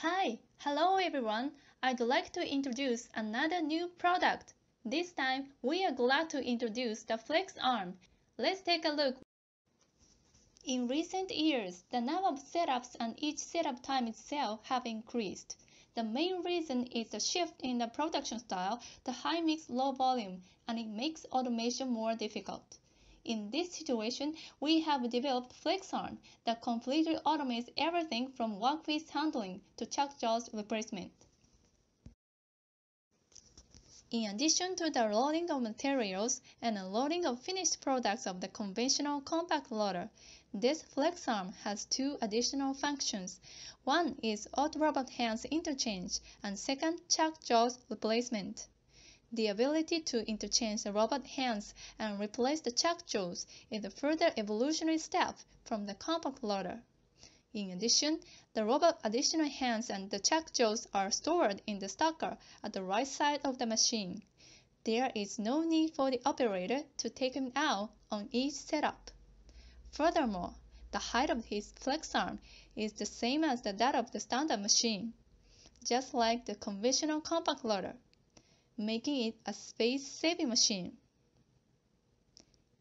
Hi, hello everyone. I'd like to introduce another new product. This time, we are glad to introduce the Flex Arm. Let's take a look. In recent years, the number of setups and each setup time itself have increased. The main reason is the shift in the production style to high mix, low volume, and it makes automation more difficult. In this situation, we have developed FlexArm that completely automates everything from workpiece handling to chuck jaws replacement. In addition to the loading of materials and unloading of finished products of the conventional compact loader, this FlexArm has two additional functions. One is auto robot hands interchange and second chuck jaws replacement. The ability to interchange the robot hands and replace the chuck jaws is a further evolutionary step from the compact loader. In addition, the robot additional hands and the chuck jaws are stored in the stacker at the right side of the machine. There is no need for the operator to take them out on each setup. Furthermore, the height of his FlexArm is the same as that of the standard machine, just like the conventional compact loader, making it a space-saving machine.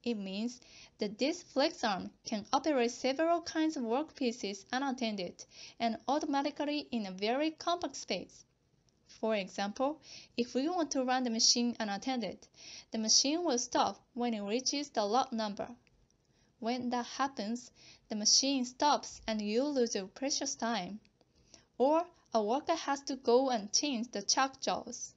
It means that this FlexArm can operate several kinds of workpieces unattended and automatically in a very compact space. For example, if we want to run the machine unattended, the machine will stop when it reaches the lot number. When that happens, the machine stops and you lose your precious time. Or a worker has to go and change the chuck jaws.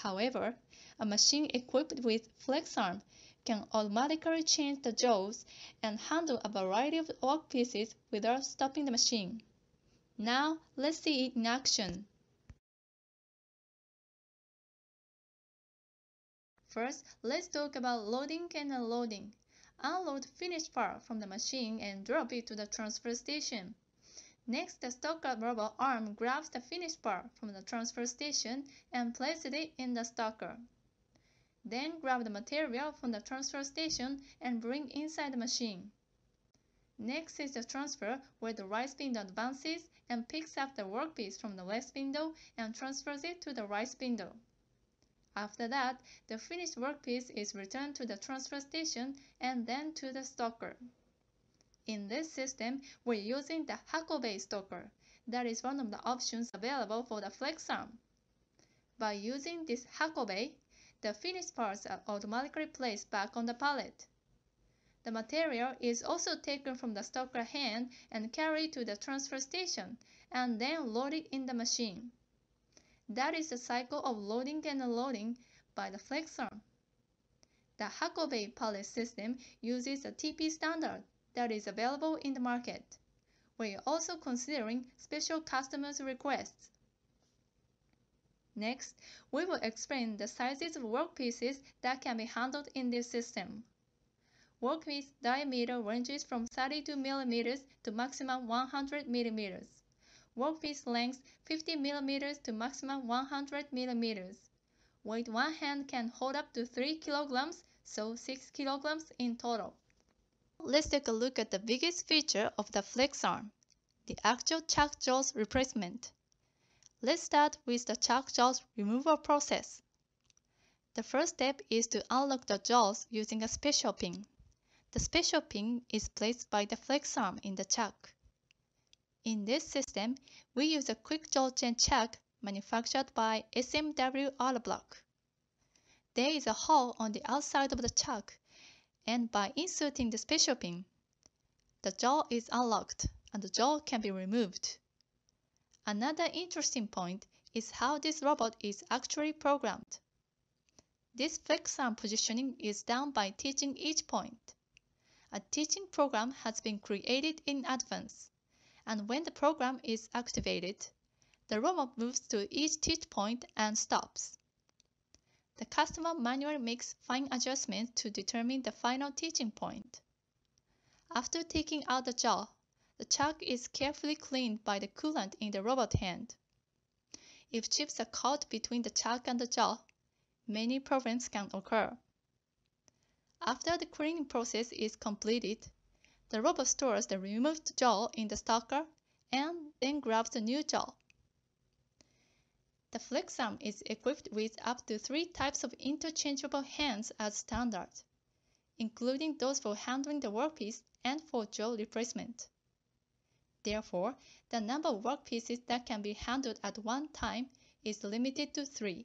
However, a machine equipped with FlexArm can automatically change the jaws and handle a variety of workpieces without stopping the machine. Now, let's see it in action. First, let's talk about loading and unloading. Unload finished part from the machine and drop it to the transfer station. Next, the stacker robot arm grabs the finished part from the transfer station and places it in the stacker. Then grab the material from the transfer station and bring inside the machine. Next is the transfer, where the right spindle advances and picks up the workpiece from the left spindle and transfers it to the right spindle. After that, the finished workpiece is returned to the transfer station and then to the stacker. In this system, we're using the Hakobei stacker. That is one of the options available for the FlexArm. By using this Hakobei, the finished parts are automatically placed back on the pallet. The material is also taken from the stacker hand and carried to the transfer station and then loaded in the machine. That is the cycle of loading and unloading by the FlexArm. The Hakobei pallet system uses a TP standard that is available in the market. We are also considering special customers' requests. Next, we will explain the sizes of workpieces that can be handled in this system. Workpiece diameter ranges from 32 mm to maximum 100 mm. Workpiece length 50 mm to maximum 100 mm. Weight one hand can hold up to 3 kg, so 6 kg in total. Let's take a look at the biggest feature of the FlexArm, the actual chuck jaws replacement. Let's start with the chuck jaws removal process. The first step is to unlock the jaws using a special pin. The special pin is placed by the FlexArm in the chuck. In this system, we use a quick jaw chain chuck manufactured by SMW Autoblock. There is a hole on the outside of the chuck, and by inserting the special pin, the jaw is unlocked and the jaw can be removed. Another interesting point is how this robot is actually programmed. This FlexArm positioning is done by teaching each point. A teaching program has been created in advance, and when the program is activated, the robot moves to each teach point and stops. The customer manually makes fine adjustments to determine the final teaching point. After taking out the jaw, the chuck is carefully cleaned by the coolant in the robot hand. If chips are caught between the chuck and the jaw, many problems can occur. After the cleaning process is completed, the robot stores the removed jaw in the stacker and then grabs the new jaw. The flex arm is equipped with up to 3 types of interchangeable hands as standard, including those for handling the workpiece and for jaw replacement. Therefore, the number of workpieces that can be handled at one time is limited to 3.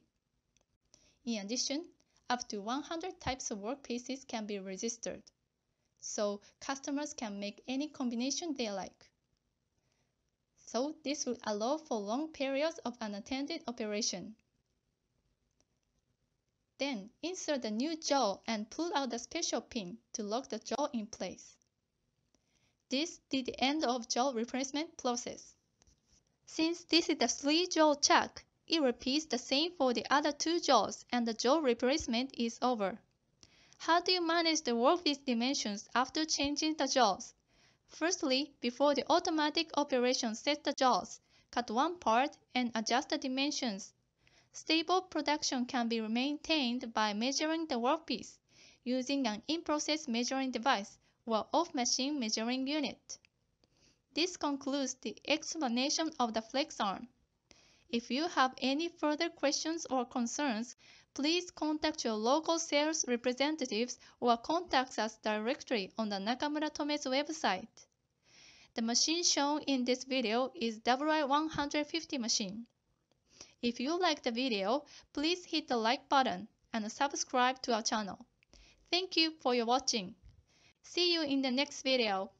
In addition, up to 100 types of workpieces can be registered, so customers can make any combination they like. So this will allow for long periods of unattended operation. Then insert the new jaw and pull out the special pin to lock the jaw in place. This is the end of jaw replacement process. Since this is the 3-jaw chuck, it repeats the same for the other 2 jaws and the jaw replacement is over. How do you manage the workpiece dimensions after changing the jaws? Firstly, before the automatic operation sets the jaws, cut one part and adjust the dimensions. Stable production can be maintained by measuring the workpiece using an in-process measuring device or off-machine measuring unit. This concludes the explanation of the flex arm. If you have any further questions or concerns, please contact your local sales representatives or contact us directly on the Nakamura-Tome's website. The machine shown in this video is WI-150 machine. If you like the video, please hit the like button and subscribe to our channel. Thank you for your watching. See you in the next video.